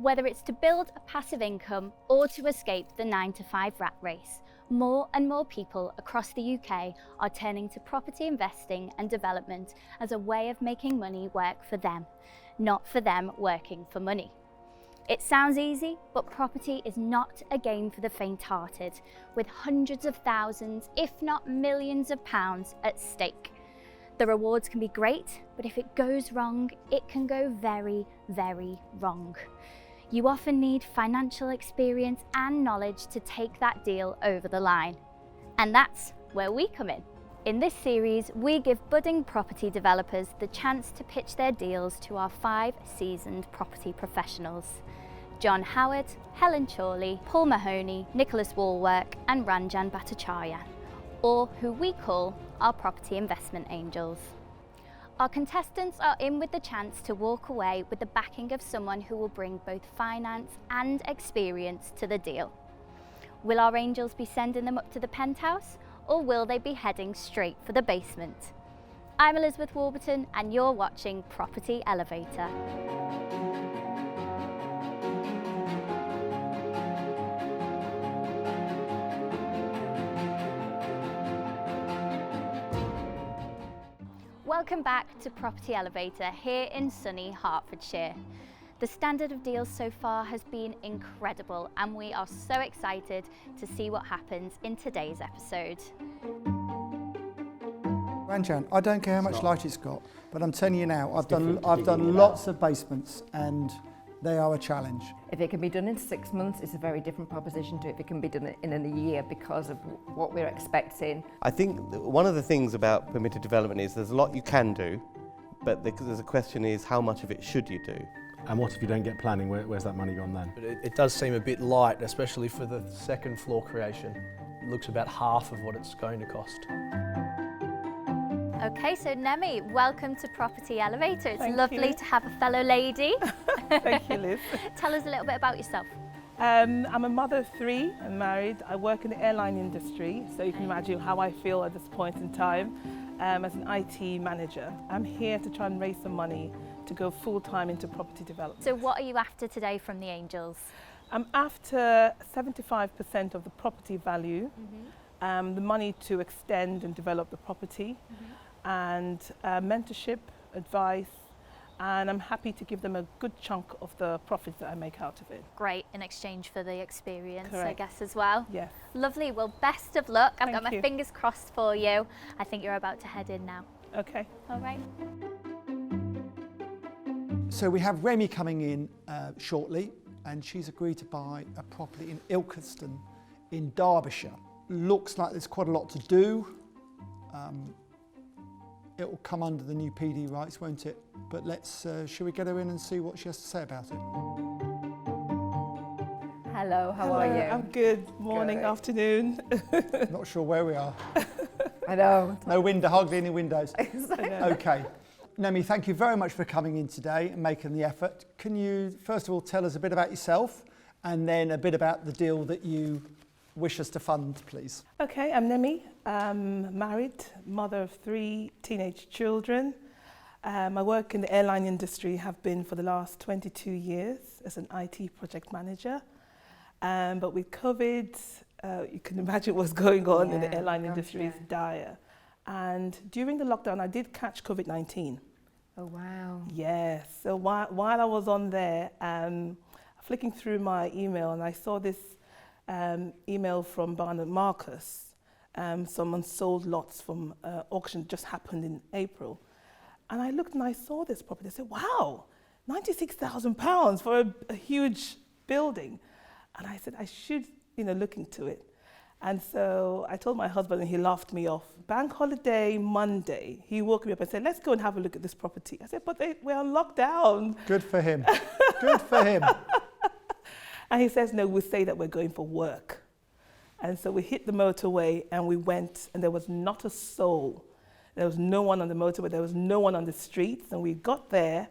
Whether it's to build a passive income or to escape the 9-to-5 rat race, more and more people across the UK are turning to property investing and development as a way of making money work for them, not for them working for money. It sounds easy, but property is not a game for the faint-hearted, with hundreds of thousands, if not millions of pounds at stake. The rewards can be great, but if it goes wrong, it can go very, very wrong. You often need financial experience and knowledge to take that deal over the line. And that's where we come in. In this series, we give budding property developers the chance to pitch their deals to our 5 seasoned property professionals: John Howard, Helen Chorley, Paul Mahoney, Nicholas Walwork and Ranjan Bhattacharya, or who we call our property investment angels. Our contestants are in with the chance to walk away with the backing of someone who will bring both finance and experience to the deal. Will our angels be sending them up to the penthouse, or will they be heading straight for the basement? I'm Elizabeth Warburton and you're watching Property Elevator. Welcome back to Property Elevator here in sunny Hertfordshire. The standard of deals so far has been incredible and we are so excited to see what happens in today's episode. Ranjan, I don't care how much light it's got, but I'm telling you now, I've done lots of basements and they are a challenge. If it can be done in 6 months, it's a very different proposition to if it can be done in a year because of what we're expecting. I think one of the things about permitted development is there's a lot you can do, but there's a question is how much of it should you do? And what if you don't get planning? Where's that money gone then? But it does seem a bit light, especially for the second floor creation. It looks about half of what it's going to cost. Okay, so Nemi, welcome to Property Elevator. It's Thank lovely you. to have a fellow lady. Thank you, Liz. Tell us a little bit about yourself. I'm a mother of 3 and married. I work in the airline industry, so you can imagine how I feel at this point in time as an IT manager. I'm here to try and raise some money to go full-time into property development. So what are you after today from the angels? I'm after 75% of the property value, the money to extend and develop the property, and mentorship, advice, and I'm happy to give them a good chunk of the profits that I make out of it. Great, in exchange for the experience, I Correct. guess, as well. Yes. Lovely, well, best of luck. I've got Thank my you. fingers crossed for you. I think you're about to head in now. Okay. All right. So we have Remy coming in shortly, and she's agreed to buy a property in Ilkeston in Derbyshire. Looks like there's quite a lot to do. It will come under the new PD rights, won't it? But let's, shall we get her in and see what she has to say about it? Hello, how are you? I'm good. Morning, Good. afternoon. Not sure where we are. I know. No window, hardly any windows. Exactly. Okay. Nemi, thank you very much for coming in today and making the effort. Can you, first of all, tell us a bit about yourself and then a bit about the deal that you wish us to fund, please? Okay, I'm Nemi. Married, mother of 3 teenage children. I work in the airline industry, have been for the last 22 years as an IT project manager. But with COVID, you can imagine what's going on in the airline industry is dire. And during the lockdown, I did catch COVID-19. Oh, wow. Yes, so while I was on there, flicking through my email, and I saw this email from Barnett Marcus. Some unsold lots from auction just happened in April. And I looked and I saw this property. I said, wow, £96,000 for a huge building. And I said, I should, look into it. And so I told my husband and he laughed me off. Bank holiday Monday, he woke me up and said, let's go and have a look at this property. I said, but we're on lockdown. Good for him. Good for him. And he says, no, we'll say that we're going for work. And so we hit the motorway and we went, and there was not a soul. There was no one on the motorway, there was no one on the streets. And we got there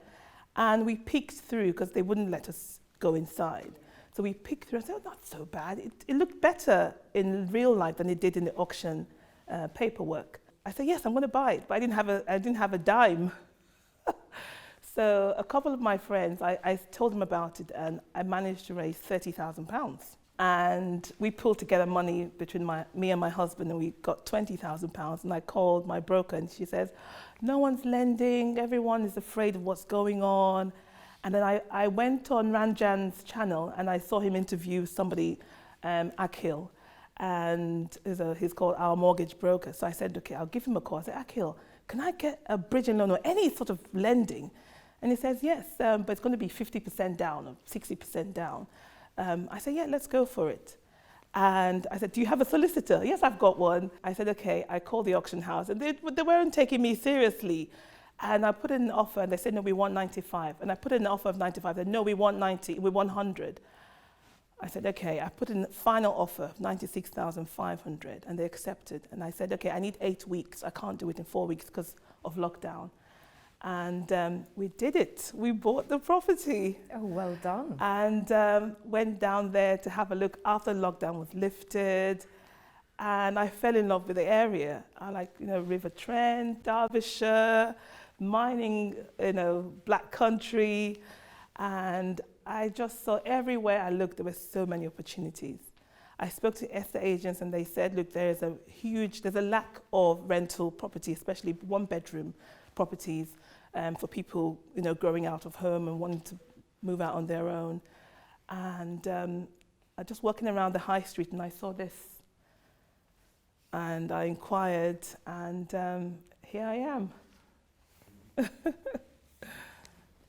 and we peeked through because they wouldn't let us go inside. So we peeked through and said, oh, not so bad. It looked better in real life than it did in the auction paperwork. I said, yes, I'm going to buy it. But I didn't have a dime. So a couple of my friends, I told them about it, and I managed to raise £30,000. And we pulled together money between me and my husband, and we got £20,000. And I called my broker, and she says, no one's lending, everyone is afraid of what's going on. And then I went on Ranjan's channel, and I saw him interview somebody, Akhil, and he's called Our Mortgage Broker. So I said, okay, I'll give him a call. I said, Akhil, can I get a bridging loan or any sort of lending? And he says, yes, but it's going to be 50% down or 60% down. I said, yeah, let's go for it. And I said, do you have a solicitor? Yes, I've got one. I said, okay. I called the auction house, and they weren't taking me seriously. And I put in an offer, and they said, no, we want 95. And I put in an offer of 95. They said, no, we want 90, we want 100. I said, okay. I put in a final offer of 96,500, and they accepted. And I said, okay, I need 8 weeks. I can't do it in 4 weeks because of lockdown. And we did it. We bought the property. Oh, well done. And went down there to have a look after lockdown was lifted. And I fell in love with the area. I like, River Trent, Derbyshire, mining, black country. And I just saw everywhere I looked, there were so many opportunities. I spoke to estate agents, and they said, look, there's a lack of rental property, especially one-bedroom properties for people, growing out of home and wanting to move out on their own. And I just walking around the high street, and I saw this, and I inquired, and here I am.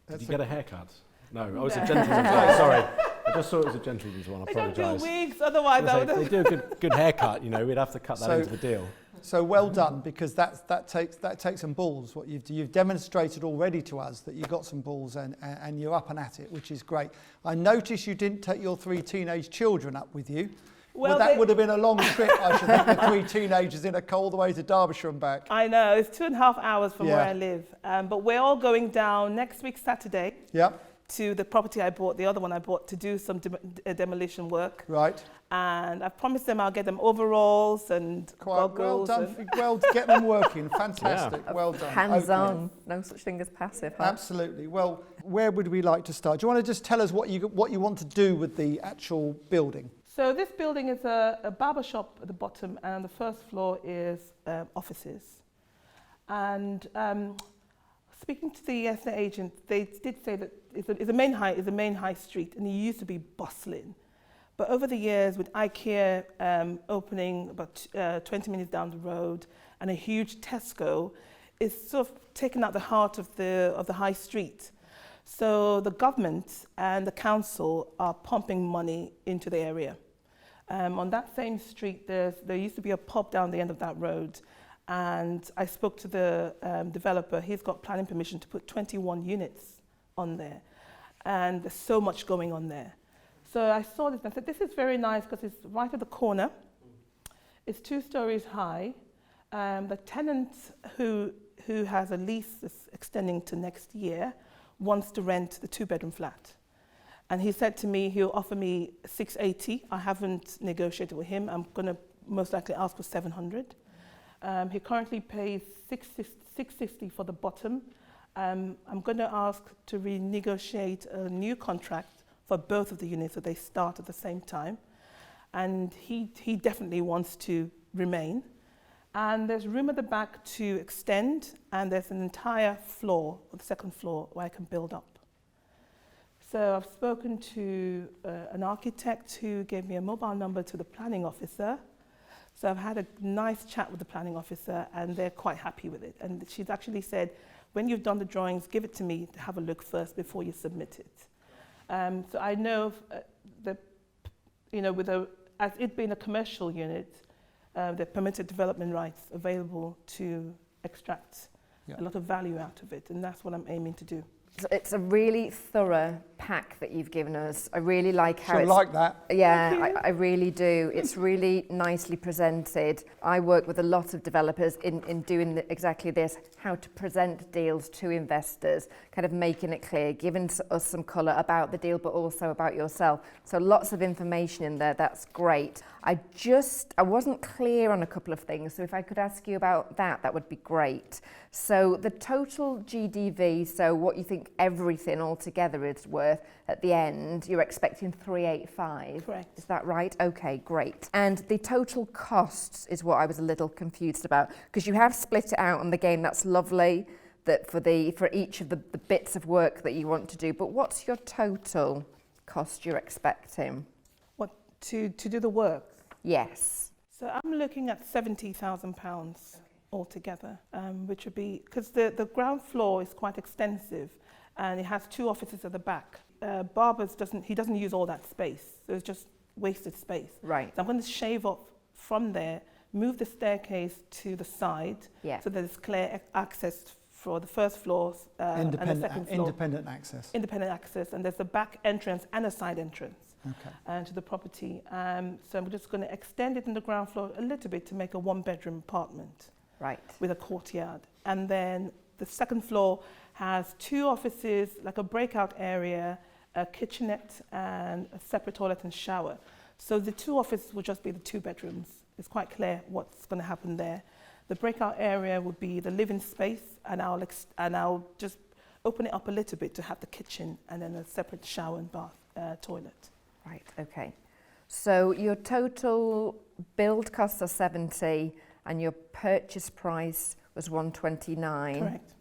Did you get a haircut? No, I was a gentleman's one. Sorry, I just saw it was a gentleman's one. I I don't apologise. do wigs, otherwise I would They do a good haircut. We'd have to cut that into the deal. So well done, because that takes some balls. What you've demonstrated already to us that you've got some balls and you're up and at it, which is great. I noticed you didn't take your 3 teenage children up with you. Well, that would have been a long trip, I should think, with 3 teenagers in a car all the way to Derbyshire and back. I know, it's 2.5 hours from where I live. But we're all going down next week, Saturday. Yep. To the property I bought, the other one I bought, to do some demolition work. Right. And I've promised them I'll get them overalls and goggles. Well done. Well, get them working. Fantastic. Yeah. Well done. Hands-on. Okay. No such thing as passive. Huh? Absolutely. Well, where would we like to start? Do you want to just tell us what you want to do with the actual building? So this building is a barber shop at the bottom, and the first floor is offices. And speaking to the estate agent, they did say that it's a main high street, and it used to be bustling. But over the years, with IKEA opening about 20 minutes down the road, and a huge Tesco, it's sort of taken out the heart of the high street. So the government and the council are pumping money into the area. On that same street, there used to be a pub down the end of that road. And I spoke to the developer. He's got planning permission to put 21 units on there. And there's so much going on there. So I saw this and I said, this is very nice because it's right at the corner. It's 2 stories high. The tenant who has a lease that's extending to next year wants to rent the 2-bedroom flat. And he said to me, he'll offer me 680. I haven't negotiated with him. I'm going to most likely ask for 700. He currently pays 660 for the bottom. I'm going to ask to renegotiate a new contract for both of the units so they start at the same time. And he definitely wants to remain. And there's room at the back to extend, and there's an entire floor, the 2nd floor, where I can build up. So I've spoken to an architect who gave me a mobile number to the planning officer. So I've had a nice chat with the planning officer, and they're quite happy with it. And she's actually said, when you've done the drawings, give it to me to have a look first before you submit it. So I know that, as it being a commercial unit, the permitted development rights available to extract a lot of value out of it, and that's what I'm aiming to do. It's a really thorough pack that you've given us. I really like how She'll like that. Yeah, I really do. It's really nicely presented. I work with a lot of developers in doing exactly this, how to present deals to investors, kind of making it clear, giving us some colour about the deal, but also about yourself. So lots of information in there. That's great. I wasn't clear on a couple of things, so if I could ask you about that would be great. So the total GDV, so what you think everything all together is worth, at the end, you're expecting 385. Correct. Is that right? Okay, great. And the total costs is what I was a little confused about, because you have split it out on the game. That's lovely, that for each of the bits of work that you want to do. But what's your total cost you're expecting? What, to do the work? Yes. So I'm looking at £70,000 altogether, which would be, because the ground floor is quite extensive and it has 2 offices at the back. Barber's doesn't use all that space, so it's just wasted space. Right. So I'm going to shave off from there, move the staircase to the side, Yeah. so there's clear access for the first floor and the second floor. Independent access. Independent access, and there's a back entrance and a side entrance. Okay. To the property. So I'm just going to extend it in the ground floor a little bit to make a 1-bedroom apartment. Right. With a courtyard. And then the second floor has 2 offices, like a breakout area, a kitchenette, and a separate toilet and shower. So the 2 offices will just be the 2 bedrooms. It's quite clear what's going to happen there. The breakout area would be the living space, and I'll just open it up a little bit to have the kitchen and then a separate shower and bath, toilet. Right, okay. So your total build costs are 70 and your purchase price was 129. Correct.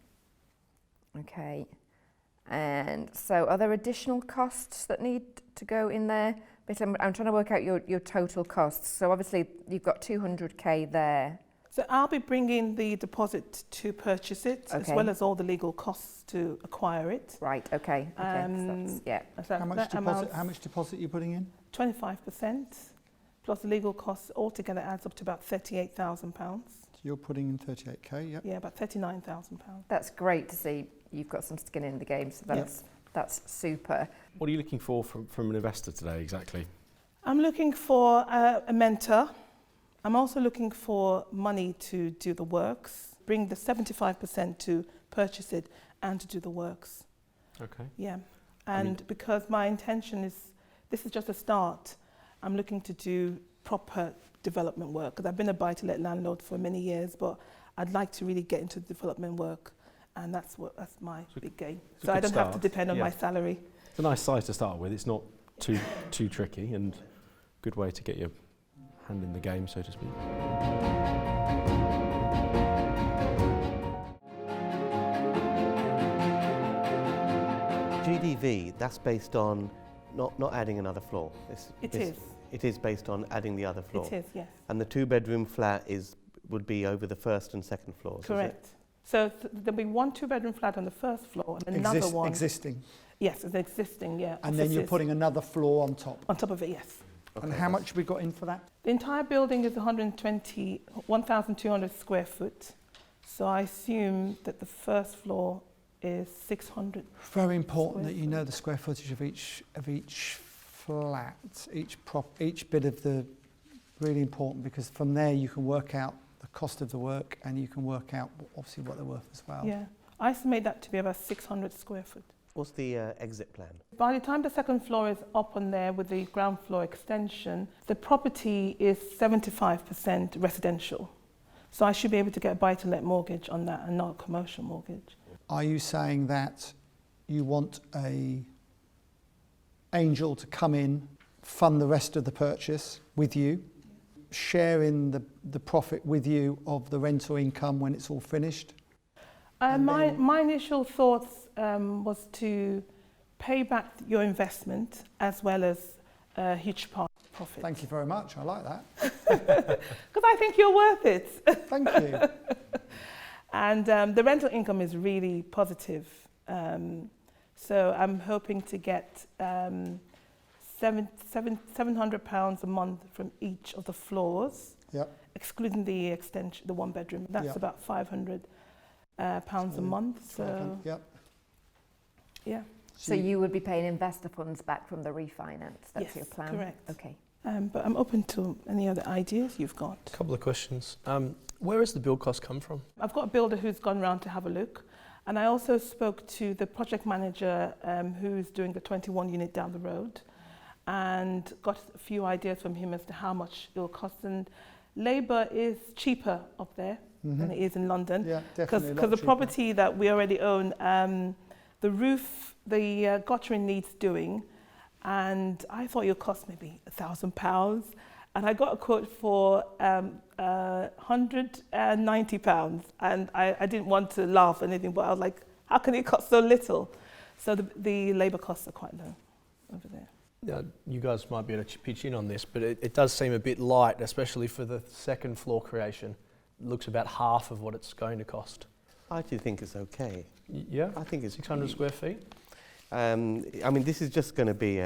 Okay. And so are there additional costs that need to go in there? Basically, I'm trying to work out your total costs. So obviously you've got 200k there. So I'll be bringing the deposit to purchase it, as Okay. well as all the legal costs to acquire it. Right, okay. So that's, yeah. So How much deposit are you putting in? 25%, plus the legal costs altogether adds up to about £38,000. So you're putting in 38k, yep. Yeah, about £39,000. That's great to see you've got some skin in the game, so that's super. What are you looking for from an investor today exactly? I'm looking for a mentor. I'm also looking for money to do the works, bring the 75% to purchase it and to do the works. Okay. Yeah, and because my intention is, this is just a start, I'm looking to do proper development work, because I've been a buy-to-let landlord for many years, but I'd like to really get into development work, and that's my big game. So I don't have to depend on my salary. It's a nice size to start with. It's not too tricky, and good way to get your hand in the game, so to speak. GDV, that's based on not adding another floor. It is based on adding the other floor. It is, yes. And the 2-bedroom flat would be over the first and second floors. Correct. So there'll be 1 2-bedroom flat on the first floor and another one. Existing. Yes, it's existing, yeah. And then you're putting another floor on top. On top of it, yes. Okay. And how much have we got in for that? The entire building is 1,200 square foot. So I assume that the first floor is 600. Very important that you know the square footage of each flat, each bit of the, really important, because from there you can work out the cost of the work and you can work out obviously what they're worth as well. Yeah, I estimate that to be about 600 square foot. What's the exit plan? By the time the second floor is up on there with the ground floor extension, the property is 75% residential. So I should be able to get a buy-to-let mortgage on that and not a commercial mortgage. Are you saying that you want a angel to come in, fund the rest of the purchase with you, share in the profit with you of the rental income when it's all finished? My initial thoughts was to pay back your investment as well as a huge part of profit. Thank you very much, I like that. Because I think you're worth it. Thank you. And the rental income is really positive. So I'm hoping to get £700 a month from each of the floors, excluding the extension, the 1-bedroom. That's about £500 pounds a month. So yeah. So you would be paying investor funds back from the refinance. That's your plan. Correct. Okay. But I'm open to any other ideas you've got. A couple of questions. Where has the build cost come from? I've got a builder who's gone round to have a look. And I also spoke to the project manager who's doing the 21 unit down the road and got a few ideas from him as to how much it will cost. And labour is cheaper up there than it is in London. Yeah, definitely. Because the property that we already own, The roof, the guttering needs doing, and I thought it would cost maybe £1,000, and I got a quote for £190, and I didn't want to laugh or anything, but I was like, how can it cost so little? So the labour costs are quite low over there. You guys might be able to pitch in on this, but it does seem a bit light, especially for the second floor creation. It looks about half of what it's going to cost. I actually think it's okay. Yeah, I think it's 600 square feet. I mean, this is just going to be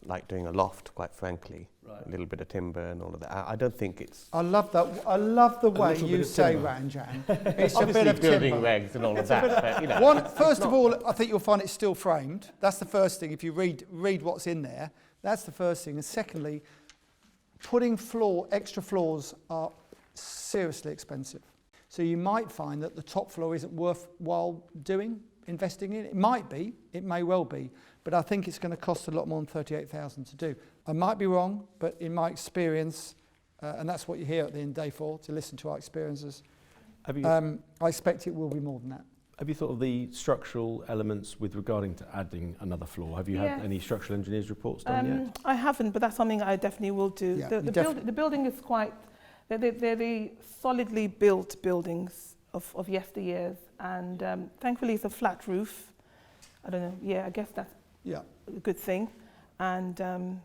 like doing a loft, quite frankly. Right. A little bit of timber and all of that. I don't think it's I love that. I love the way little bit you of say timber. Ranjan. It's a obviously bit of building timber. regs and all of that. But, you know, First of all, I think you'll find it's still framed. That's the first thing. If you read what's in there, that's the first thing. And secondly, putting extra floors are seriously expensive. So you might find that the top floor isn't worthwhile investing in. It might be, it may well be, but I think it's going to cost a lot more than 38,000 to do. I might be wrong, but in my experience, and that's what you hear at the end of day 4, to listen to our experiences, Have you, I expect it will be more than that. have you thought of the structural elements with regarding to adding another floor? Have you had Yes. any structural engineers reports done yet? I haven't, but that's something I definitely will do. Yeah, The building is quite, they're the solidly built buildings of yesteryears, and thankfully it's a flat roof. I don't know, yeah, I guess that's Yeah. a good thing. And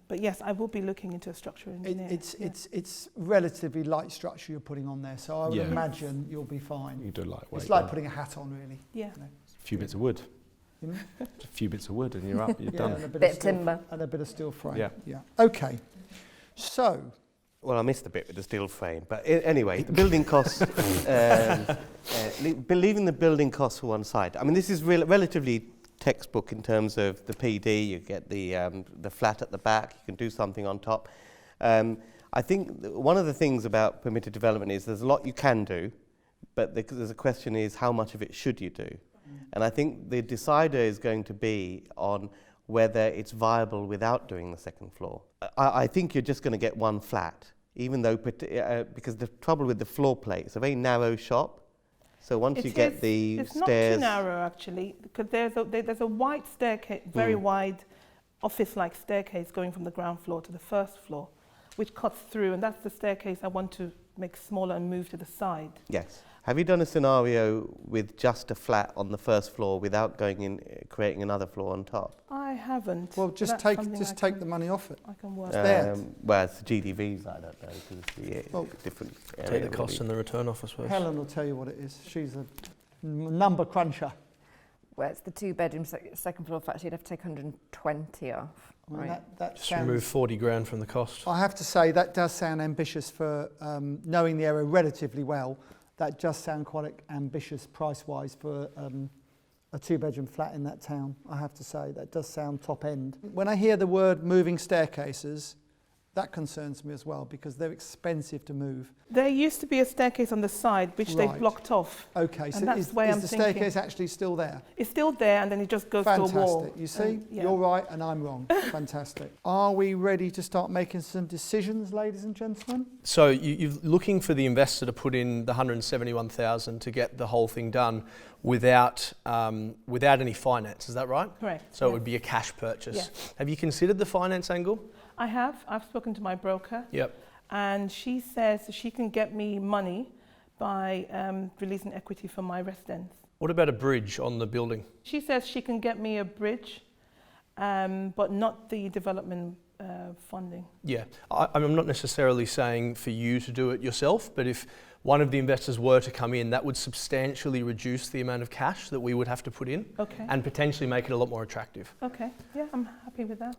but yes, I will be looking into a structural engineer. It's relatively light structure you're putting on there, so I would Yeah. imagine you'll be fine. You can do a lightweight. It's like one. putting a hat on, really. Yeah. You know. A few bits of wood. You know? Just a few bits of wood and you're up, you're done. and a Bit of steel, timber. and a bit of steel frame. Yeah. Okay. So, well, I missed the bit with the steel frame. But anyway, the building costs, leaving the building costs for one side. I mean, this is relatively textbook in terms of the PD. You get the flat at the back. You can do something on top. I think one of the things about permitted development is there's a lot you can do, but there's a question is how much of it should you do? And I think the decider is going to be on whether it's viable without doing the second floor. I think you're just going to get one flat, even though because the trouble with the floor plate, it's a very narrow shop. So once you get the it's stairs, not too narrow actually, because there's a wide staircase, very wide office-like staircase going from the ground floor to the first floor, which cuts through, and that's the staircase I want to make smaller and move to the side. yes. Have you done a scenario with just a flat on the first floor without going in, creating another floor on top? I haven't. well, but just that's take something I take can- the money off it. I can work. there. Well, it's the GDVs, I don't know, because it's the Well, different area. Take the cost and the return off, I suppose. Helen will tell you what it is. She's a number cruncher. Where it's the 2-bedroom second floor flat, you'd have to take 120 off. I mean, Right. that Just sounds, remove 40 grand from the cost. I have to say that does sound ambitious for knowing the area relatively well. That does sound quite ambitious price-wise for a 2-bedroom flat in that town. I have to say that does sound top end. When I hear the word moving staircases, that concerns me as well because they're expensive to move. There used to be a staircase on the side which they Right. blocked off. Okay, so that's is why I'm the thinking- staircase actually still there? It's still there, and then it just goes to a wall. Fantastic. You see, Yeah. you're right and I'm wrong. Fantastic. Are we ready to start making some decisions, ladies and gentlemen? So you're looking for the investor to put in the 171,000 to get the whole thing done without any finance. Is that right? Correct. So it yes. would be a cash purchase. Yes. Have you considered the finance angle? I have. I've spoken to my broker, Yep. and she says she can get me money by releasing equity from my residence. What about a bridge on the building? She says she can get me a bridge, but not the development funding. Yeah, I'm not necessarily saying for you to do it yourself, but if one of the investors were to come in, that would substantially reduce the amount of cash that we would have to put in Okay. and potentially make it a lot more attractive. Okay. Yeah, I'm happy with that.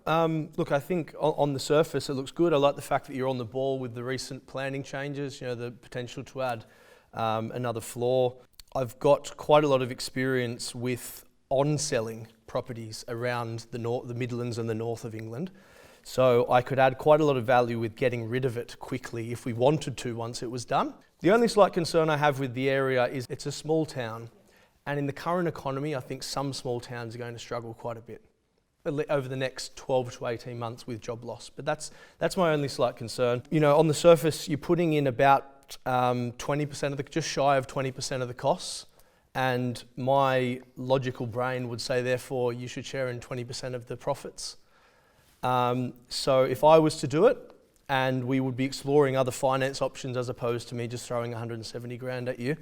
Look, I think on the surface it looks good. I like the fact that you're on the ball with the recent planning changes, you know, the potential to add another floor. I've got quite a lot of experience with on-selling properties around the Midlands and the north of England. So I could add quite a lot of value with getting rid of it quickly if we wanted to once it was done. The only slight concern I have with the area is it's a small town, and in the current economy I think some small towns are going to struggle quite a bit over the next 12 to 18 months with job loss. But that's my only slight concern. You know, on the surface you're putting in about 20% of just shy of 20% of the costs, And my logical brain would say, therefore, you should share in 20% of the profits. So if I was to do it, and we would be exploring other finance options as opposed to me just throwing 170 grand at you,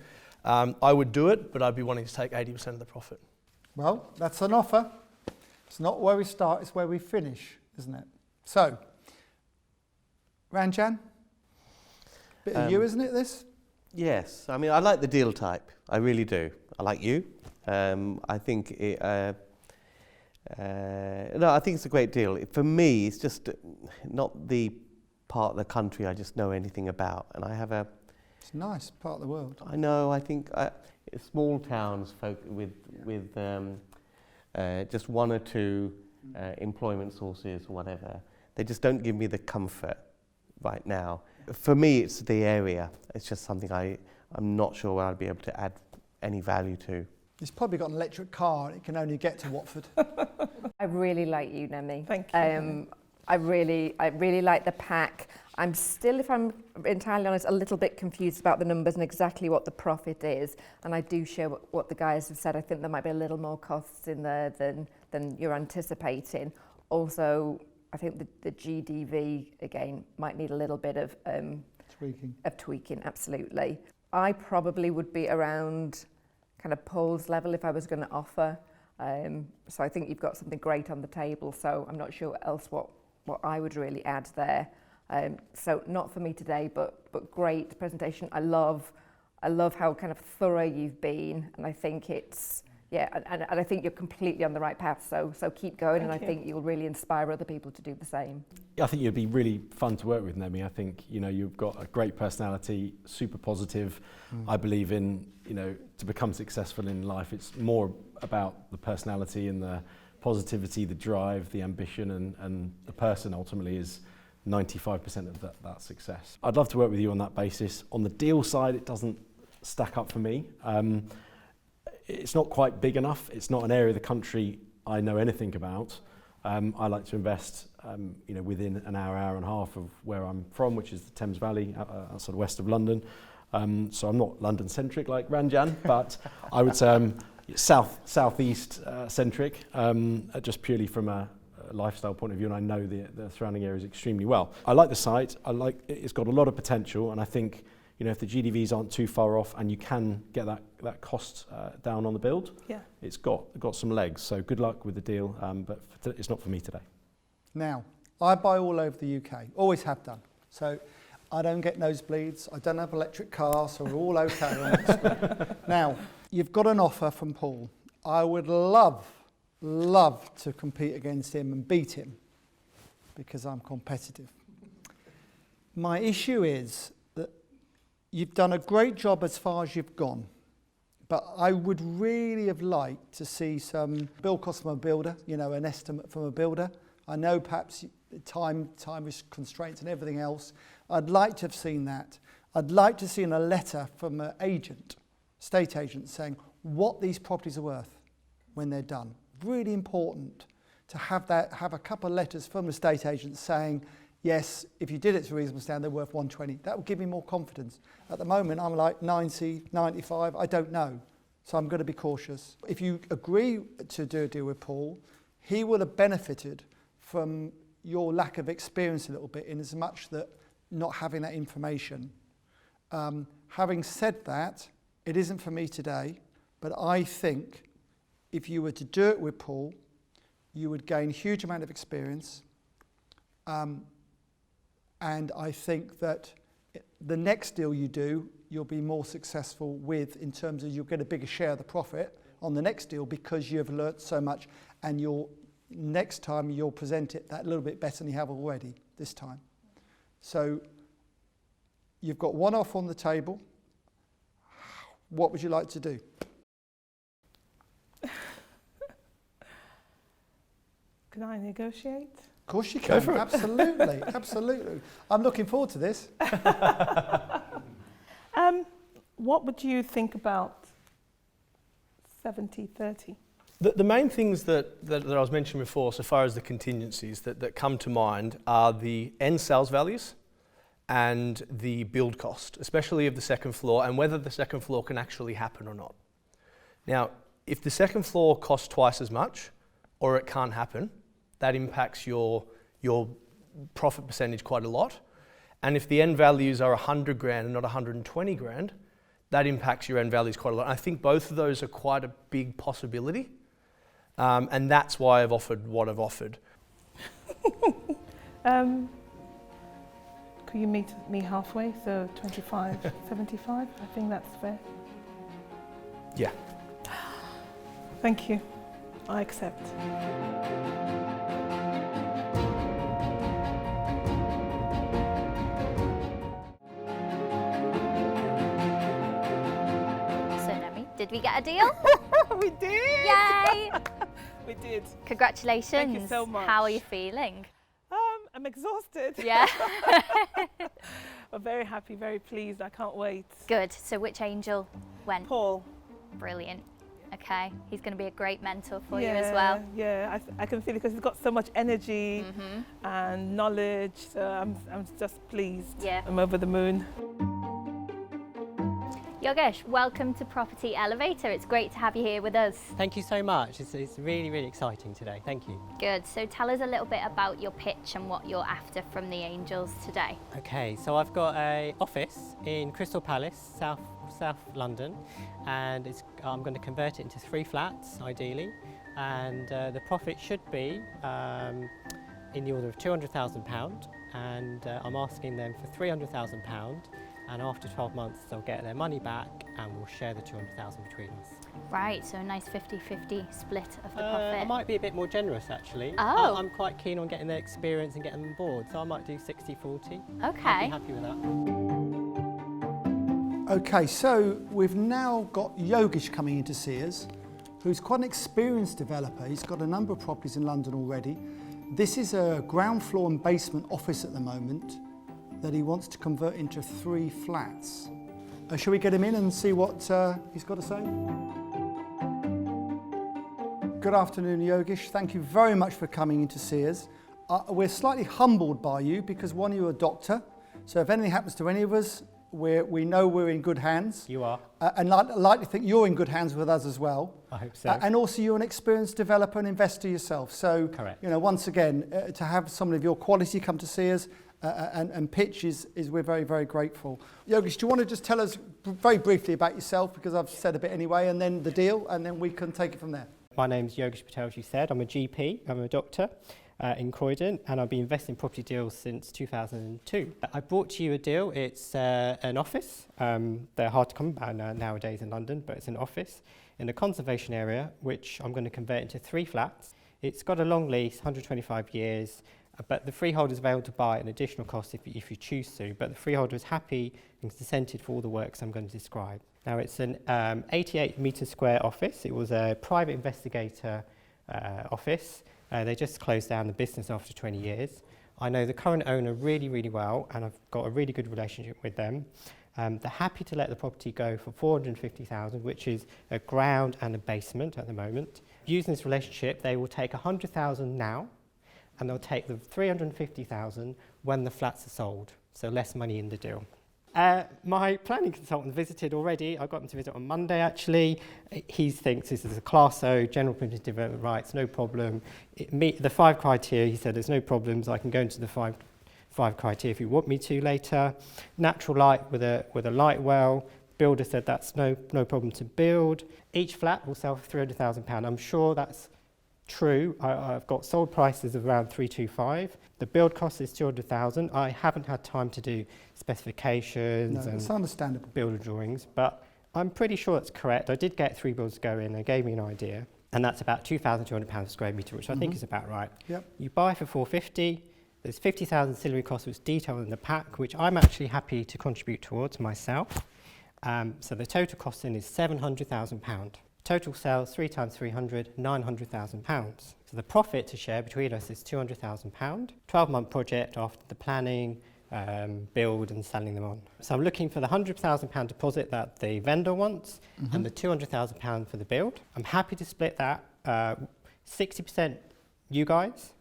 I would do it, but I'd be wanting to take 80% of the profit. Well, that's an offer. It's not where we start, it's where we finish, isn't it? So, Ranjan, bit of you, isn't it, this? Yes, I mean, I like the deal type. I really do. I like you. I think it, I think it's a great deal. For me, it's just not the part of the country I just know anything about, and I have a. It's a nice part of the world. I know. I think small towns, folk with just one or two employment sources or whatever, they just don't give me the comfort right now. For me, it's the area. It's just something I'm not sure where I'd be able to add any value to. It's probably got an electric car and it can only get to Watford. I really like you, Nemi. Thank you. I really like the pack. I'm still, if I'm entirely honest, a little bit confused about the numbers and exactly what the profit is. And I do share what the guys have said. I think there might be a little more costs in there than you're anticipating. Also, I think the GDV, again, might need a little bit of tweaking, absolutely. I probably would be around kind of Paul's level if I was going to offer. So I think you've got something great on the table, so I'm not sure what I would really add there. So not for me today, but great presentation. I love how kind of thorough you've been, and I think it's, and I think you're completely on the right path, so keep going. Thank and you. I think you'll really inspire other people to do the same. I think you'd be really fun to work with, Nemi. I think, you've got a great personality, super positive. I believe in, to become successful in life, it's more about the personality and the positivity, the drive, the ambition, and the person ultimately is 95% of that success. I'd love to work with you on that basis. On the deal side, it doesn't stack up for me. It's not quite big enough. It's not an area of the country I know anything about. I like to invest, within an hour and a half of where I'm from, which is the Thames Valley, outside west of London. So I'm not London-centric like Ranjan, but I would say I'm southeast centric, just purely from a lifestyle point of view, and I know the surrounding areas extremely well. I like the site. It's got a lot of potential, and I think if the GDVs aren't too far off and you can get that cost down on the build, it's got some legs. So good luck with the deal, but it's not for me today. Now, I buy all over the UK, always have done. So I don't get nosebleeds, I don't have electric cars, so we're all okay on that score. Now, you've got an offer from Paul. I would love to compete against him and beat him because I'm competitive. My issue is that you've done a great job as far as you've gone, but I would really have liked to see some build cost from a builder, an estimate from a builder. I know perhaps time constraints and everything else. I'd like to have seen that. I'd like to see in a letter from an agent, estate agent, saying what these properties are worth when they're done. Really important to have a couple of letters from the estate agent saying, yes, if you did it to a reasonable standard, they're worth 120. That would give me more confidence. At the moment, I'm like 90, 95, I don't know. So I'm going to be cautious. If you agree to do a deal with Paul, he will have benefited from your lack of experience a little bit, in as much that not having that information. Having said that, it isn't for me today, but I think if you were to do it with Paul, you would gain a huge amount of experience. And I think that the next deal you do, you'll be more successful with, in terms of you'll get a bigger share of the profit on the next deal because you've learnt so much, and next time you'll present it that little bit better than you have already this time. So you've got one offer on the table. What would you like to do? Can I negotiate? Of course you can. Absolutely, absolutely. I'm looking forward to this. What would you think about 70-30? The main things that I was mentioning before, so far as the contingencies that come to mind, are the end sales values and the build cost, especially of the second floor, and whether the second floor can actually happen or not. Now, if the second floor costs twice as much, or it can't happen, that impacts your profit percentage quite a lot. And if the end values are 100 grand and not 120 grand, that impacts your end values quite a lot. And I think both of those are quite a big possibility. And that's why I've offered what I've offered. Could you meet me halfway? So 25, 75? I think that's fair. Yeah. Thank you. I accept. So, Nemi, did we get a deal? We did! Yay! We did. Congratulations. Thank you so much. How are you feeling? I'm exhausted. Yeah. I'm very happy, very pleased. I can't wait. Good. So which angel went? Paul. Brilliant. Okay. He's going to be a great mentor for you as well. Yeah, I can feel it because he's got so much energy and knowledge. So I'm just pleased. Yeah. I'm over the moon. Yogesh, welcome to Property Elevator. It's great to have you here with us. Thank you so much. It's really, really exciting today. Thank you. Good. So tell us a little bit about your pitch and what you're after from the angels today. Okay, so I've got an office in Crystal Palace, South London, and I'm going to convert it into 3 flats, ideally, and the profit should be in the order of £200,000, and I'm asking them for £300,000. And after 12 months, they'll get their money back and we'll share the 200,000 between us. Right, so a nice 50-50 split of the I profit. might be a bit more generous, actually. Oh. I'm quite keen on getting their experience and getting them on board, so I might do 60-40. Okay. I'd be happy with that. Okay, so we've now got Yogesh coming in to see us, who's quite an experienced developer. He's got a number of properties in London already. This is a ground floor and basement office at the moment that he wants to convert into 3 flats. Shall we get him in and see what he's got to say? Good afternoon, Yogesh. Thank you very much for coming in to see us. We're slightly humbled by you because, one, you're a doctor, so if anything happens to any of us, we know we're in good hands. You are. And I'd like to think you're in good hands with us as well. I hope so. And also you're an experienced developer and investor yourself. So, Correct. you know, once again, to have someone of your quality come to see us and pitch is we're very, very grateful. Yogesh, do you want to just tell us very briefly about yourself, because I've said a bit anyway, and then the deal, and then we can take it from there. My name's Yogesh Patel, as you said. I'm a GP, I'm a doctor in Croydon, and I've been investing in property deals since 2002. I brought to you a deal. It's an office. They're hard to come by nowadays in London, but it's an office in a conservation area, which I'm going to convert into 3 flats. It's got a long lease, 125 years, but the freeholder is available to buy at an additional cost if you choose to, but the freeholder is happy and consented for all the works I'm going to describe. Now, it's an 88 metre square office. It was a private investigator office. They just closed down the business after 20 years. I know the current owner really, really well, and I've got a really good relationship with them. They're happy to let the property go for 450,000, which is a ground and a basement at the moment. Using this relationship, they will take 100,000 now, and they'll take the 350,000 when the flats are sold, so less money in the deal. My planning consultant visited already. I got him to visit on Monday, actually. He thinks this is a Class O, general permitted development rights, no problem. The 5 criteria, he said, there's no problems. I can go into the five criteria if you want me to later. Natural light with a light well. Builder said that's no problem to build. Each flat will sell for £300,000. I'm sure that's true. I've got sold prices of around 325. The build cost is 200,000. I haven't had time to do specifications and it's understandable. builder drawings, but I'm pretty sure that's correct. I did get 3 builds to go in. They gave me an idea, and that's about £2,200 per square metre, which I think is about right. Yep. You buy for 450. There's 50,000 ancillary costs, which is detailed in the pack, which I'm actually happy to contribute towards myself. So the total costing is £700,000. Total sales, 3 times 300, £900,000. So the profit to share between us is £200,000. 12-month project after the planning, build and selling them on. So I'm looking for the £100,000 deposit that the vendor wants and the £200,000 for the build. I'm happy to split that 60% you guys,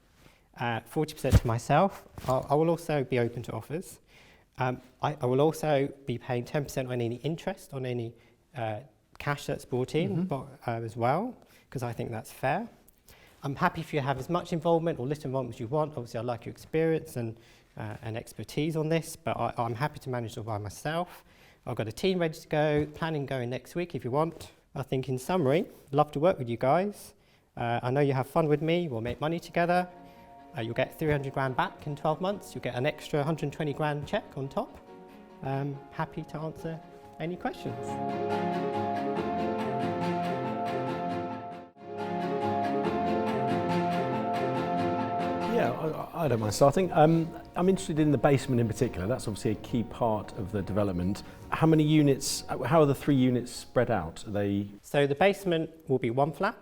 40% to myself. I will also be open to offers. I will also be paying 10% on any interest on any cash that's brought in as well, because I think that's fair. I'm happy for you to have as much involvement or little involvement as you want. Obviously, I like your experience and expertise on this, but I'm happy to manage it all by myself. I've got a team ready to go, planning going next week if you want. I think in summary, love to work with you guys. I know you have fun with me, we'll make money together. You'll get 300 grand back in 12 months. You'll get an extra 120 grand check on top. Happy to answer any questions. Yeah, I don't mind starting. I'm interested in the basement in particular. That's obviously a key part of the development. How many units, how are the 3 units spread out? Are they... So the basement will be 1 flat,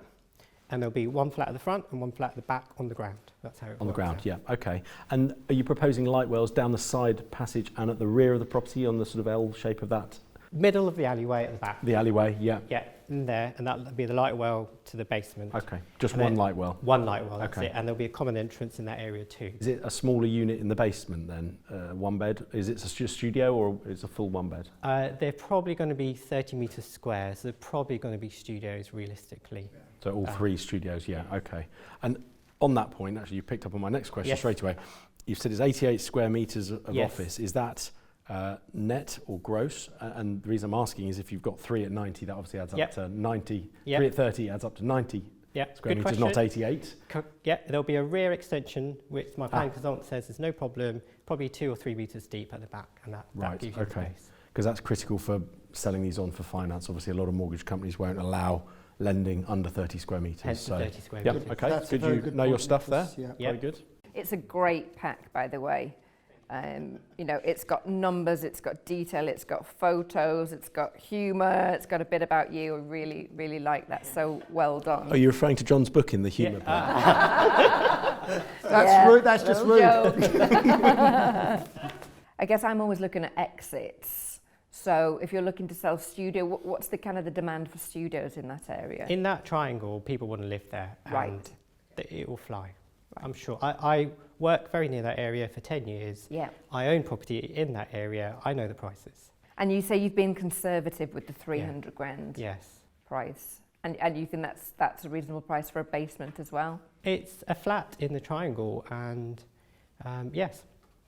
and there'll be 1 flat at the front and 1 flat at the back on the ground. That's how it works. On the ground, yeah, okay. And are you proposing light wells down the side passage and at the rear of the property on the sort of L shape of that? Middle of the alleyway at the back. The alleyway, yeah. Yeah, in there, and that'll be the light well to the basement. Okay, just And one then light well. 1 light well, that's Okay. it. And there'll be a common entrance in that area too. Is it a smaller unit in the basement then? 1 bed? Is it a studio or is it a full 1 bed? They're probably going to be 30 metres square, so they're probably going to be studios realistically. So all 3 studios, yeah, okay. And on that point, actually, you picked up on my next question Yes. straight away. You've said it's 88 square metres of Yes. office. Is that net or gross? And the reason I'm asking is if you've got 3 at 90, that obviously adds up Yep. to 90. Yep. 3 at 30 adds up to 90 Yeah, square good metres, question. not 88. Yeah, there'll be a rear extension, which my planning consultant says there's no problem, probably 2 or 3 metres deep at the back, and that Right, gives you the okay. space. Because that's critical for selling these on for finance. Obviously, a lot of mortgage companies won't allow lending under 30 square metres. Hence the 30 square Yeah, metres. okay. That's a Good, very you good know your point, stuff there? Nicholas, yeah. Yeah. Very good. It's a great pack, by the way. You know, it's got numbers, it's got detail, it's got photos, it's got humour, it's got a bit about you. I really, really like that. So well done. Are you referring to John's book in the humour part? That's rude, that's just rude. I guess I'm always looking at exits. So if you're looking to sell studio, what's the kind of the demand for studios in that area? In that triangle, people want to live there, Right. and it will fly. I'm sure. I work very near that area for 10 years. Yeah. I own property in that area. I know the prices. And you say you've been conservative with the 300 grand Yes. price. And you think that's a reasonable price for a basement as well? It's a flat in the triangle, and yes,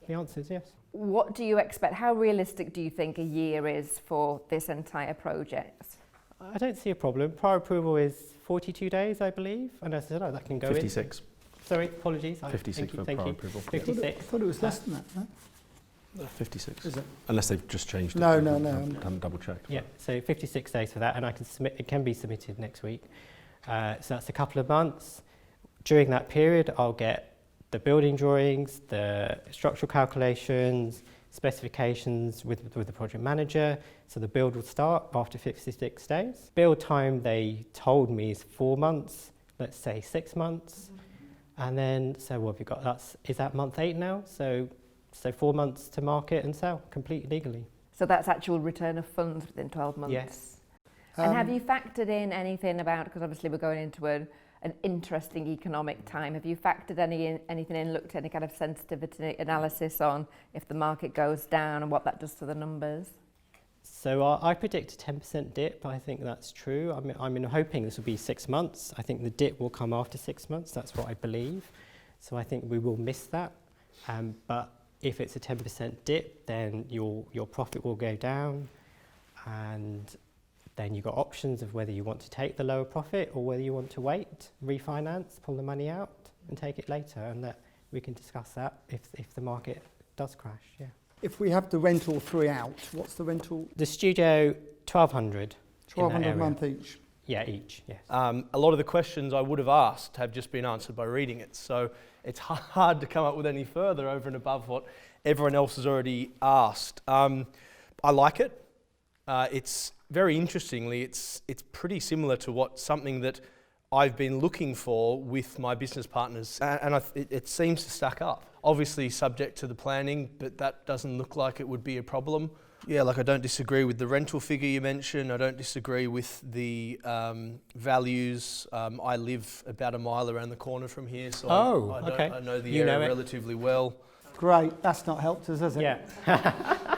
the answer is yes. What do you expect? How realistic do you think a year is for this entire project? I don't see a problem. Prior approval is 42 days, I believe. And as I said, that can go 56. in. Sorry, apologies. 56 for prior approval. Thank you. 56. I thought it was less than that, no? 56. Is it? Unless they've just changed it. No, I no, no. haven't double checked. Yeah, so 56 days for that, and I can submit. It can be submitted next week. So that's a couple of months. During that period, I'll get the building drawings, the structural calculations, specifications with the project manager. So the build will start after 56 days. Build time, they told me, is 4 months. Let's say 6 months. And then, so what have you got? Is that month 8 now? So 4 months to market and sell, completely legally. So that's actual return of funds within 12 months? Yes. And have you factored in anything about, because obviously we're going into an interesting economic time, have you factored anything in, looked at any kind of sensitivity analysis on if the market goes down and what that does to the numbers? So I predict a 10% dip. I think that's true. I'm hoping this will be 6 months. I think the dip will come after 6 months. That's what I believe. So I think we will miss that. But if it's a 10% dip, then your profit will go down, and then you've got options of whether you want to take the lower profit or whether you want to wait, refinance, pull the money out and take it later, and that we can discuss that if the market does crash. Yeah. If we have the rental 3 out, what's the rental? The studio, 1,200. 1,200 a month each. Yeah, each, yes. A lot of the questions I would have asked have just been answered by reading it, so it's hard to come up with any further over and above what everyone else has already asked. I like it. It's very interestingly, it's pretty similar to something that I've been looking for with my business partners, and it seems to stack up. Obviously subject to the planning, but that doesn't look like it would be a problem. Yeah, like I don't disagree with the rental figure you mentioned. I don't disagree with the values. I live about a mile around the corner from here, so okay. I know the You know area it. relatively well. Great, that's not helped us, has it? Yeah.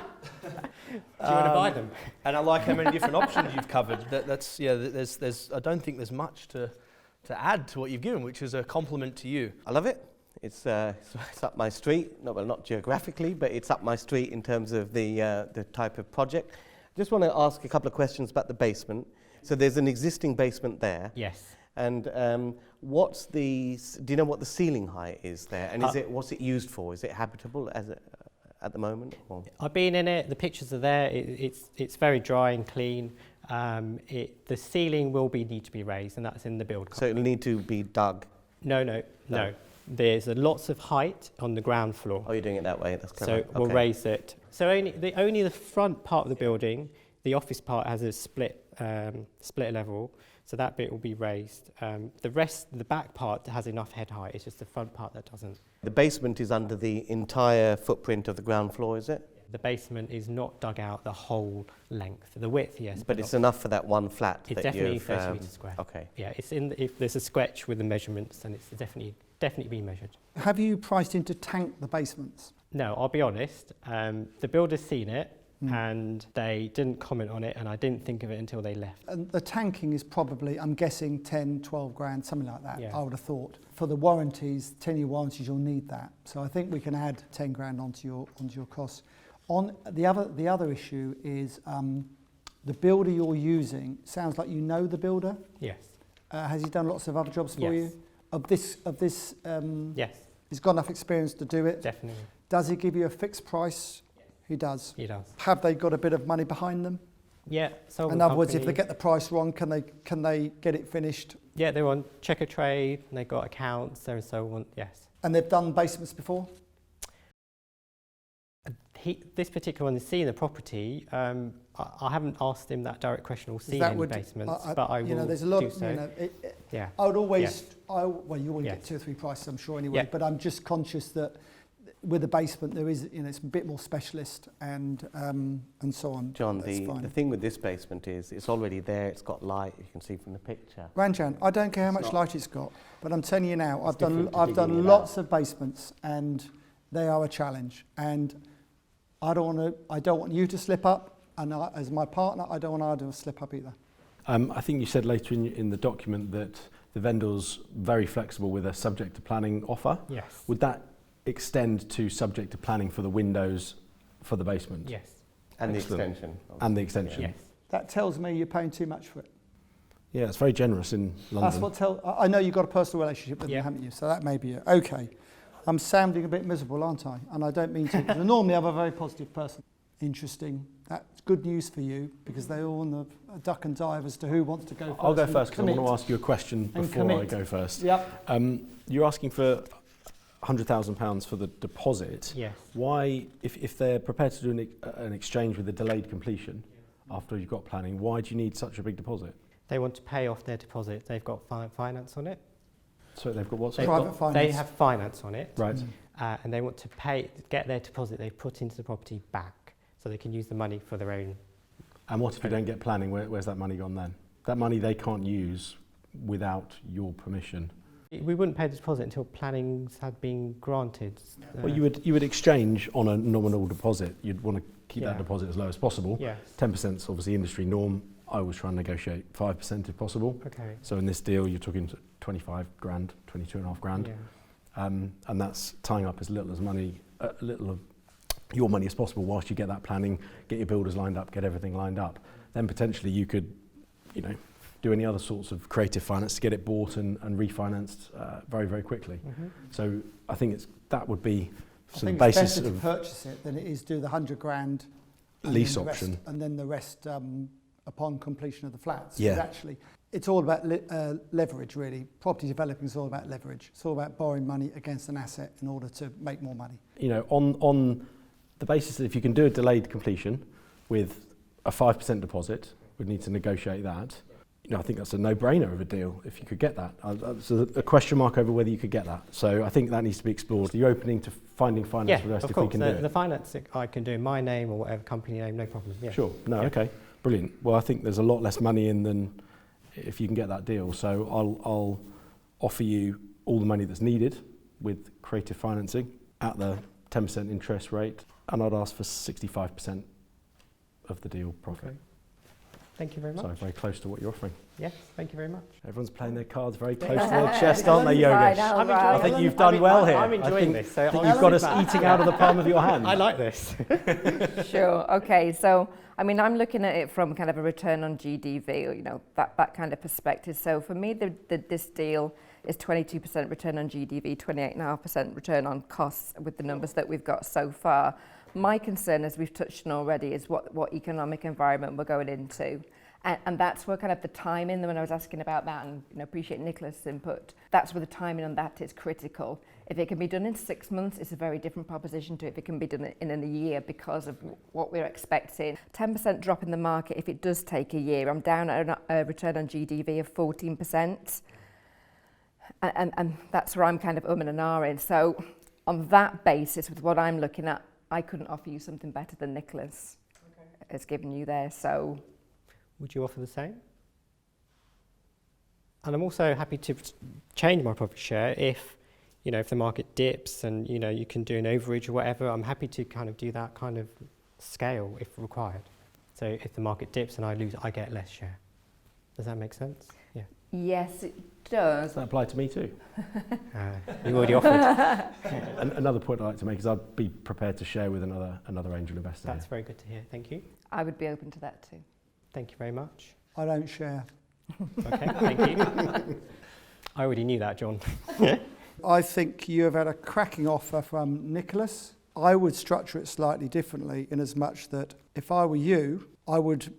Do you want to buy them? And I like how many different options you've covered. There's I don't think there's much to add to what you've given, which is a compliment to you. I love it. It's up my street. Not geographically, but it's up my street in terms of the type of project. Just want to ask a couple of questions about the basement. So there's an existing basement there. Yes. And do you know what the ceiling height is there? And what's it used for? Is it habitable at the moment? Or? I've been in it. The pictures are there. It's very dry and clean. The ceiling will need to be raised, and that's in the build. So it'll need to be dug. No. There's lots of height on the ground floor. Oh, you're doing it that way. That's clever. So we'll raise it. So only the front part of the building, the office part, has a split level. So that bit will be raised. The back part has enough head height. It's just the front part that doesn't. The basement is under the entire footprint of the ground floor, is it? The basement is not dug out the whole length. The width, yes. But it's enough for that one flat. It's definitely 30 metres square. Okay. Yeah, if there's a sketch with the measurements, then it's definitely been measured. Have you priced in to tank the basements? No, I'll be honest. The builder's seen it and they didn't comment on it, and I didn't think of it until they left. And the tanking is probably, I'm guessing, 10, 12 grand, something like that, Yeah. I would have thought. For the warranties, 10-year warranties, you'll need that. So I think we can add 10 grand onto your costs. On the other issue is the builder you're using. Sounds like you know the builder. Yes. Has he done lots of other jobs for Yes. you? Of this, Yes, he's got enough experience to do it. definitely. Does he give you a fixed price? He does. He does. Have they got a bit of money behind them? Yeah. So In other words, if they get the price wrong, can they get it finished? Yeah, they're on checker trade, and they've got accounts there and so on. Yes. And they've done basements before? This particular one is seeing the property. I haven't asked him that direct question or seen that any would- basements, but I will there's a lot do of, so. Yeah. I would always, well, you always Yes. get 2 or 3 prices, I'm sure, anyway, Yeah. but I'm just conscious that with the basement, there is, it's a bit more specialist and so on. John, That's fine. the thing with this basement is it's already there, it's got light, you can see from the picture. Ranjan, I don't care how much light it's got, but I'm telling you now, I've different to done digging it lots of basements and they are a challenge. And I don't want you to slip up, and as my partner, I don't want Ida to slip up either. I think you said later in the document that the vendor's very flexible with a subject to planning offer. Yes. Would that extend to subject to planning for the windows for the basement? Yes. And Excellent. the extension. And the extension? Yes. That tells me you're paying too much for it. Yeah, it's very generous in London. That's what I know you've got a personal relationship with them, haven't you? So that may be it. Okay. I'm sounding a bit miserable, aren't I? And I don't mean to, because normally I'm a very positive person. Interesting. That's good news for you, because they're all on the duck and dive as to who wants to go first. I'll go and first because I want commit. to ask you a question before I commit. go first. Yep. You're asking for £100,000 for the deposit. Yes. Why, if they're prepared to do an exchange with a delayed completion after you've got planning, why do you need such a big deposit? They want to pay off their deposit. They've got finance on it. So they've got what? They've Private got- finance. They have finance on it. Right. And they want to get their deposit they've put into the property back, so they can use the money for their own. And what if you don't get planning? Where's that money gone then? That money they can't use without your permission. We wouldn't pay the deposit until plannings had been granted. Well, you would exchange on a nominal deposit. You'd want to keep that Yeah. deposit as low as possible. Yes. 10% is obviously industry norm. I always try and negotiate 5% if possible. Okay. So in this deal, you're talking 25 grand, 22.5 grand. Yeah. And that's tying up as little of your money as possible whilst you get that planning, get your builders lined up, get everything lined up. Then potentially you could, do any other sorts of creative finance to get it bought and refinanced very, very quickly. Mm-hmm. So I think that would be I the think basis it's better to of purchase it than it is do the 100 grand and lease then the rest- option. and then the rest upon completion of the flats. Yeah. Because actually, it's all about leverage, really. Property developing is all about leverage. It's all about borrowing money against an asset in order to make more money. On the basis that if you can do a delayed completion with a 5% deposit, we'd need to negotiate that. I think that's a no-brainer of a deal if you could get that. So a question mark over whether you could get that. So I think that needs to be explored. Are you opening to finding finance for the rest of if we course. can do The it? finance I can do in my name or whatever company name, no problem. Yeah. Sure. No, Yeah. okay. Brilliant. Well, I think there's a lot less money in than if you can get that deal. So I'll offer you all the money that's needed with creative financing at the 10% interest rate, and I'd ask for 65% of the deal profit. Okay. Thank you very much. So very close to what you're offering. Yes, thank you very much. Everyone's playing their cards very close to their chest, aren't they, Yogesh? I'm enjoying I think you've done well here. I'm enjoying this. So I think you've got us eating out of the palm of your hand. I like this. Sure. Okay. So, I mean, I'm looking at it from kind of a return on GDV, you know, that kind of perspective. So for me, this deal is 22% return on GDV, 28.5% return on costs with the numbers that we've got so far. My concern, as we've touched on already, is what economic environment we're going into. And that's where kind of the timing, when I was asking about that, and appreciate Nicholas' input, that's where the timing on that is critical. If it can be done in 6 months, it's a very different proposition to if it can be done in a year because of what we're expecting. 10% drop in the market, if it does take a year, I'm down at a return on GDV of 14%. And that's where I'm kind of and ahhing. So on that basis, with what I'm looking at, I couldn't offer you something better than Nicholas has given you there. So would you offer the same? And I'm also happy to change my profit share if the market dips and you can do an overage or whatever. I'm happy to kind of do that kind of scale if required. So if the market dips and I lose, I get less share. Does that make sense? Yeah. yes, it does. Does that apply to me too? You already offered. Another point I'd like to make is I'd be prepared to share with another angel investor. That's very good to hear. Thank you. I would be open to that too. Thank you very much. I don't share. Okay, thank you. I already knew that, John. I think you have had a cracking offer from Nicholas. I would structure it slightly differently in as much that if I were you, I would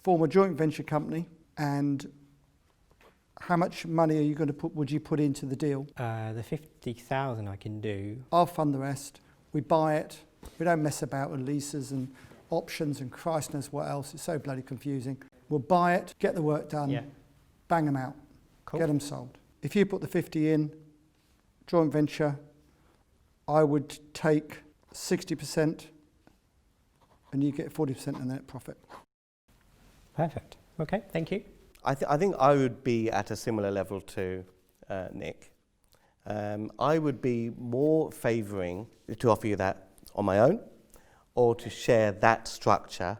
form a joint venture company, and how much money are you going to would you put into the deal? The 50,000 I can do. I'll fund the rest. We buy it. We don't mess about with leases and options and Christ knows what else. It's so bloody confusing. We'll buy it, get the work done, bang them out, get them sold. If you put the 50 in, joint venture, I would take 60% and you get 40% of the net profit. Perfect. Okay, thank you. I think I would be at a similar level to Nick. I would be more favouring to offer you that on my own, or to share that structure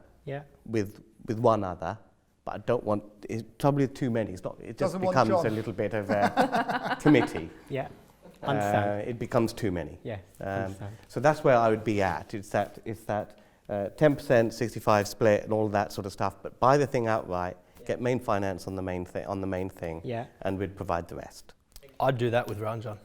with one other. But I don't want, it's probably too many. It's not. It just becomes a little bit of a committee. Yeah, understand. It becomes too many. Yeah, so that's where I would be at. It's that 10%, 65 split, and all that sort of stuff. But buy the thing outright, get main finance on the main thing, and we'd provide the rest. I'd do that with Ranjan.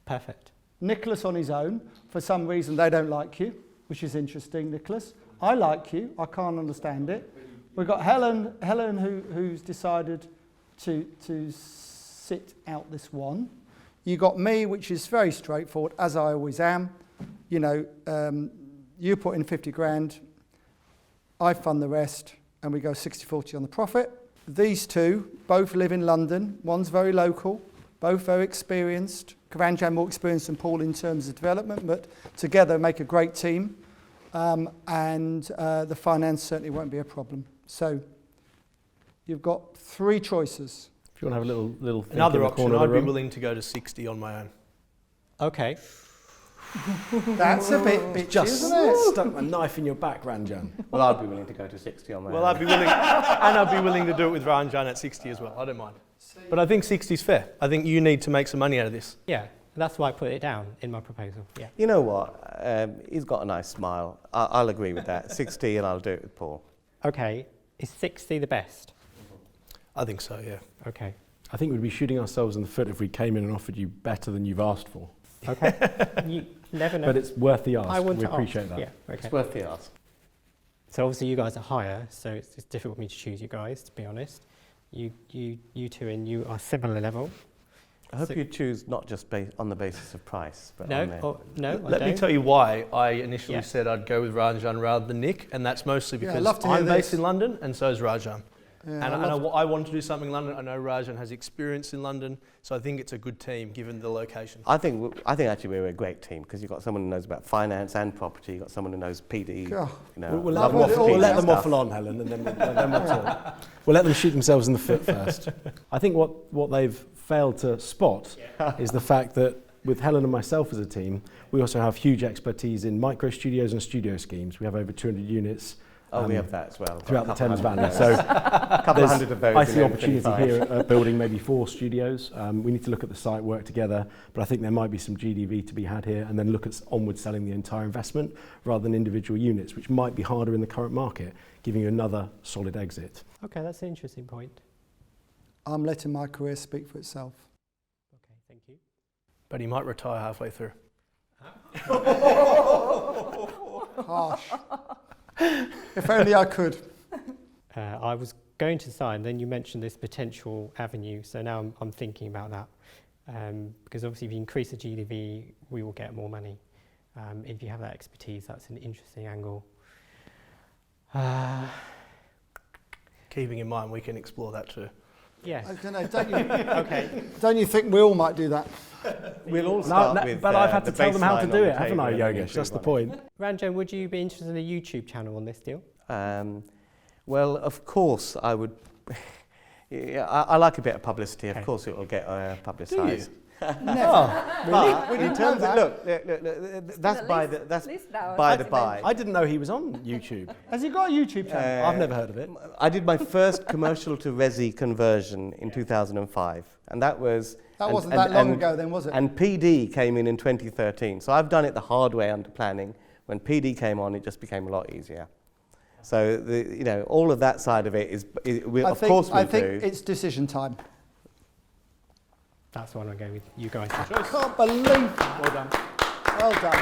Perfect. Nicholas on his own. For some reason, they don't like you, which is interesting, Nicholas. I like you. I can't understand it. We've got Helen who's decided to sit out this one. You got me, which is very straightforward, as I always am. You put in 50 grand, I fund the rest, and we go 60-40 on the profit. These two both live in London. One's very local, both very experienced. Ranjan more experienced than Paul in terms of development, but together make a great team. And the finance certainly won't be a problem. So you've got three choices. If you want to have a little think another in the option, corner of the I'd be room. willing to go to 60 on my own. Okay. That's a bit bitchy, isn't it? Stuck a knife in your back, Ranjan. Well, I'd be willing to go to 60 on my own. Well, I'd be willing, and I'd be willing to do it with Ranjan at 60 as well. I don't mind. But I think 60 is fair. I think you need to make some money out of this. Yeah, that's why I put it down in my proposal. Yeah. You know what? He's got a nice smile. I'll agree with that. 60, and I'll do it with Paul. Okay. Is 60 the best? I think so, yeah. Okay. I think we'd be shooting ourselves in the foot if we came in and offered you better than you've asked for. Okay. You never know. But it's worth the ask. I want we to appreciate ask. that. Yeah, okay. It's worth the ask. So obviously you guys are higher, so it's difficult for me to choose you guys, to be honest. You two and you are similar level. I hope you choose not just on the basis of price, but no, on Let me tell you why I initially said I'd go with Ranjan rather than Nick, and that's mostly because I'm based in London and so is Ranjan. Yeah, and I want to do something in London. I know Ranjan has experience in London, so I think it's a good team given the location. I think actually we're a great team because you've got someone who knows about finance and property. You've got someone who knows PD. We'll let them waffle on, Helen, and then we'll talk. We'll let them shoot themselves in the foot first. I think what they've failed to spot is the fact that with Helen and myself as a team, we also have huge expertise in micro studios and studio schemes. We have over 200 units Oh, we have that as well. throughout the Thames Valley. Valley. So A couple of hundred of those. I in see opportunity M25. here at building maybe 4 studios. We need to look at the site, work together, but I think there might be some GDV to be had here, and then look at onward selling the entire investment rather than individual units, which might be harder in the current market, giving you another solid exit. Okay, that's an interesting point. I'm letting my career speak for itself. Okay, thank you. But he might retire halfway through. Harsh. If only I could. I was going to sign, then you mentioned this potential avenue, so now I'm thinking about that. Because obviously if you increase the GDV, we will get more money. If you have that expertise, that's an interesting angle. Keeping in mind we can explore that too. Yes. I don't know, don't you, Okay. don't you think we all might do that? We'll all start with but I've had to the tell them how to baseline do on it, the haven't I, table and then Yogesh? That's the improve on point. Ranjan, would you be interested in a YouTube channel on this deal? it. Well, of course I would. Yeah, I like a bit of publicity. Of Okay. course it will get publicised. Do you? But in terms of look, that's by the by. I didn't know he was on YouTube. Has he got a YouTube channel? I've never heard of it. I did my first commercial to Resi conversion in 2005, and that was. That wasn't that long ago then, was it? And PD came in 2013, so I've done it the hard way under planning. When PD came on, it just became a lot easier. So all of that side of it is I think it's decision time. That's the one I'm going with. You guys. I can't believe it. Well done. Well done.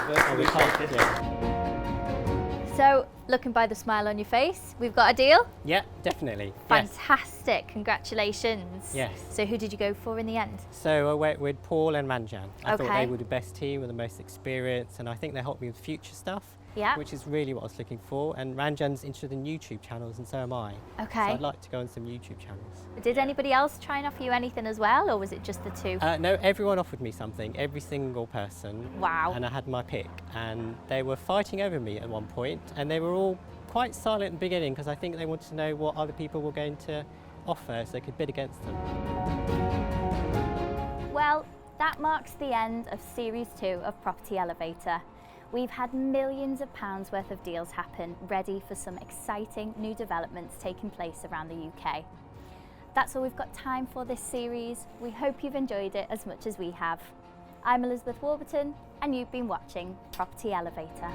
Oh, we can't, yeah. So, looking by the smile on your face, we've got a deal? Yeah, definitely. Yes. Fantastic, congratulations. Yes. So who did you go for in the end? So I went with Paul and Ranjan. I thought Okay. they were the best team with the most experience, and I think they helped me with future stuff, Yeah. which is really what I was looking for. And Ranjan's interested in YouTube channels, and so am I. So Okay. I'd like to go on some YouTube channels. Did anybody else try and offer you anything as well, or was it just the two? No, everyone offered me something, every single person. Wow. And I had my pick, and they were fighting over me at one point, and they were all quite silent in the beginning because I think they wanted to know what other people were going to offer so they could bid against them. Well, that marks the end of Series 2 of Property Elevator. We've had millions of pounds worth of deals happen, ready for some exciting new developments taking place around the UK. That's all we've got time for this series. We hope you've enjoyed it as much as we have. I'm Elizabeth Warburton, and you've been watching Property Elevator.